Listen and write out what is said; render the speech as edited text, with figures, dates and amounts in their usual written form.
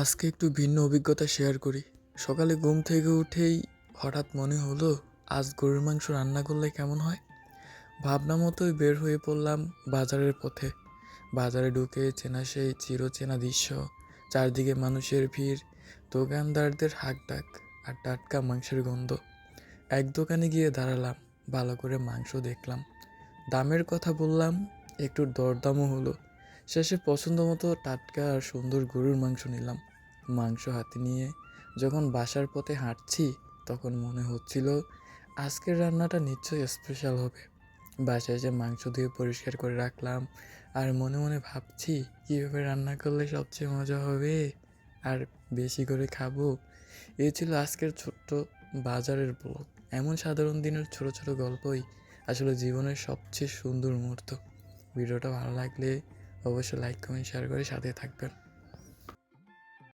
আজকে একটু ভিন্ন অভিজ্ঞতা শেয়ার করি। সকালে ঘুম থেকে উঠেই হঠাৎ মনে হলো, আজ গরুর মাংস রান্না করলে কেমন হয়। ভাবনা মতোই বের হয়ে পড়লাম বাজারের পথে। বাজারে ঢুকে চেনা সেই চিরচেনা দৃশ্য, চারদিকে মানুষের ভিড়, দোকানদারদের হাঁকডাক আর টাটকা মাংসের গন্ধ। এক দোকানে গিয়ে দাঁড়ালাম, ভালো করে মাংস দেখলাম, দামের কথা বললাম, একটু দরদামও হলো। শেষে পছন্দ মতো টাটকা আর সুন্দর গরুর মাংস নিলাম। মাংস হাতে নিয়ে যখন বাসার পথে হাঁটছি, তখন মনে হচ্ছিল আজকের রান্নাটা নিশ্চয়ই স্পেশাল হবে। বাসায় এসে মাংস ধুয়ে পরিষ্কার করে রাখলাম, আর মনে মনে ভাবছি কীভাবে রান্না করলে সবচেয়ে মজা হবে আর বেশি করে খাবো। এই ছিল আজকের ছোট্ট বাজারের ব্লগ। এমন সাধারণ দিনের ছোট ছোট গল্পই আসলে জীবনের সবচেয়ে সুন্দর মুহূর্ত। ভিডিওটা ভালো লাগলে অবশ্যই লাইক কমেন্ট শেয়ার করে সাথে থাকবেন।